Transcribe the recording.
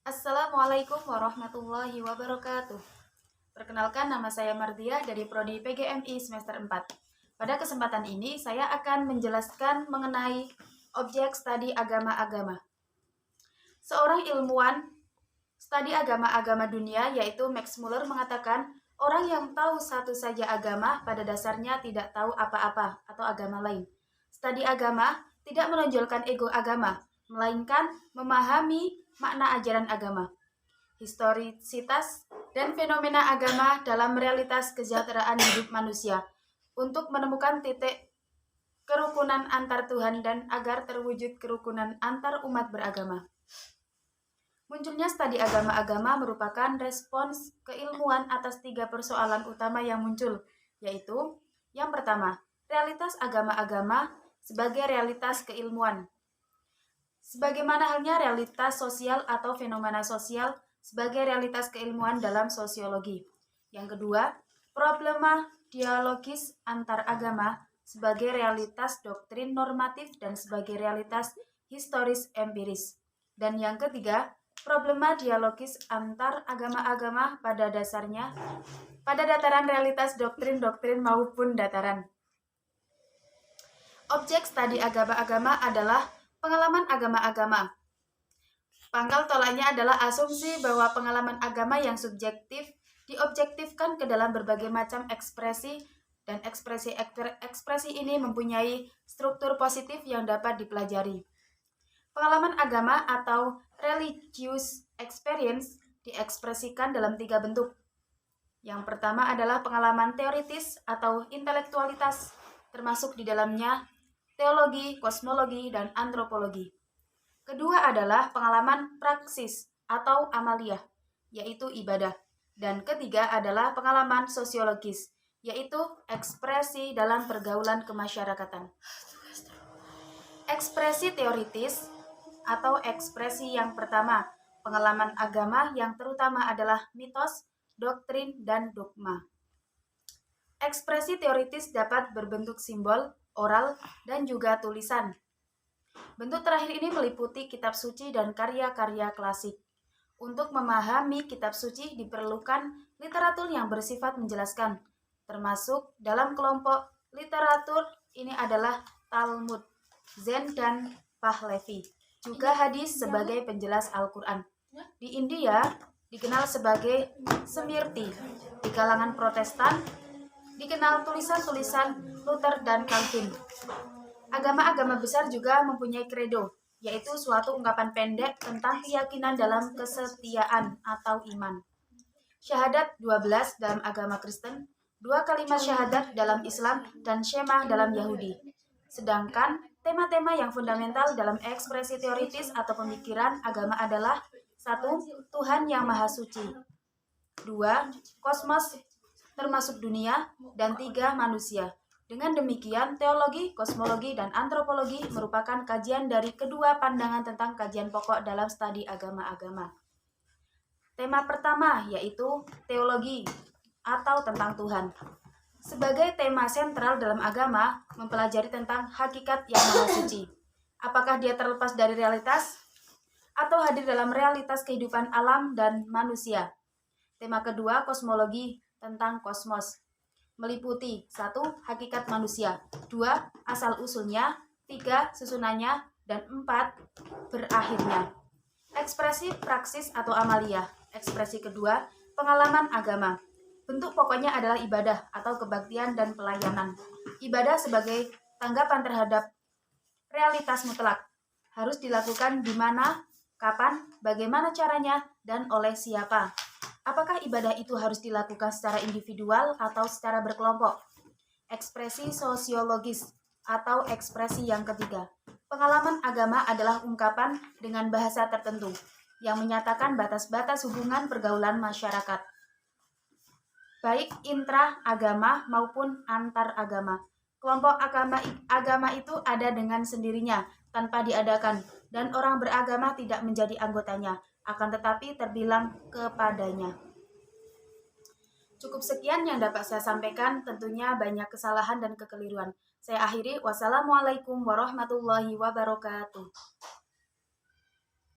Assalamualaikum warahmatullahi wabarakatuh. Perkenalkan, nama saya Mardiah dari Prodi PGMI semester 4. Pada kesempatan ini saya akan menjelaskan mengenai objek studi agama-agama. Seorang ilmuwan studi agama-agama dunia yaitu Max Muller mengatakan, orang yang tahu satu saja agama pada dasarnya tidak tahu apa-apa atau agama lain. Studi agama tidak menonjolkan ego agama, melainkan memahami makna ajaran agama, historisitas, dan fenomena agama dalam realitas kesejahteraan hidup manusia untuk menemukan titik kerukunan antar Tuhan dan agar terwujud kerukunan antar umat beragama. Munculnya studi agama-agama merupakan respons keilmuan atas 3 persoalan utama yang muncul, yaitu yang pertama, realitas agama-agama sebagai realitas keilmuan. Sebagaimana halnya realitas sosial atau fenomena sosial sebagai realitas keilmuan dalam sosiologi. Yang kedua, problema dialogis antar agama sebagai realitas doktrin normatif dan sebagai realitas historis empiris. Dan yang ketiga, problema dialogis antar agama-agama pada dasarnya pada dataran realitas doktrin-doktrin maupun dataran. Objek studi agama-agama adalah pengalaman agama-agama. Pangkal tolaknya adalah asumsi bahwa pengalaman agama yang subjektif diobjektifkan ke dalam berbagai macam ekspresi dan ekspresi ini mempunyai struktur positif yang dapat dipelajari. Pengalaman agama atau religious experience diekspresikan dalam 3 bentuk. Yang pertama adalah pengalaman teoritis atau intelektualitas, termasuk di dalamnya teologi, kosmologi, dan antropologi. Kedua adalah pengalaman praksis atau amaliyah, yaitu ibadah. Dan ketiga adalah pengalaman sosiologis, yaitu ekspresi dalam pergaulan kemasyarakatan. Ekspresi teoritis atau ekspresi yang pertama, pengalaman agama yang terutama adalah mitos, doktrin, dan dogma. Ekspresi teoritis dapat berbentuk simbol, oral, dan juga tulisan. Bentuk terakhir ini meliputi kitab suci dan karya-karya klasik. Untuk memahami kitab suci diperlukan literatur yang bersifat menjelaskan, termasuk dalam kelompok literatur ini adalah Talmud, Zen, dan Pahlavi. Juga hadis sebagai penjelas Al-Quran. Di India dikenal sebagai Smriti. Di kalangan Protestan dikenal tulisan-tulisan Luther dan Calvin. Agama-agama besar juga mempunyai credo, yaitu suatu ungkapan pendek tentang keyakinan dalam kesetiaan atau iman. Syahadat 12 dalam agama Kristen, 2 kalimat syahadat dalam Islam, dan Shema dalam Yahudi. Sedangkan tema-tema yang fundamental dalam ekspresi teoritis atau pemikiran agama adalah 1. Tuhan yang Maha Suci, 2. Kosmos termasuk dunia, dan 3. Manusia. Dengan demikian, teologi, kosmologi, dan antropologi merupakan kajian dari kedua pandangan tentang kajian pokok dalam studi agama-agama. Tema pertama yaitu teologi atau tentang Tuhan. Sebagai tema sentral dalam agama, mempelajari tentang hakikat yang Maha Suci. Apakah dia terlepas dari realitas atau hadir dalam realitas kehidupan alam dan manusia? Tema kedua, kosmologi, tentang kosmos. Meliputi 1. Hakikat manusia, 2. Asal-usulnya, 3. Susunannya, dan 4. Berakhirnya. Ekspresi praksis atau amalia. Ekspresi kedua, pengalaman agama. Bentuk pokoknya adalah ibadah atau kebaktian dan pelayanan. Ibadah sebagai tanggapan terhadap realitas mutlak. Harus dilakukan di mana, kapan, bagaimana caranya, dan oleh siapa. Apakah ibadah itu harus dilakukan secara individual atau secara berkelompok? Ekspresi sosiologis atau ekspresi yang ketiga. Pengalaman agama adalah ungkapan dengan bahasa tertentu yang menyatakan batas-batas hubungan pergaulan masyarakat, baik intra-agama maupun antar-agama. Kelompok agama itu ada dengan sendirinya, tanpa diadakan, dan orang beragama tidak menjadi anggotanya, akan tetapi terbilang kepadanya. Cukup sekian yang dapat saya sampaikan, tentunya banyak kesalahan dan kekeliruan. Saya akhiri, wassalamualaikum warahmatullahi wabarakatuh.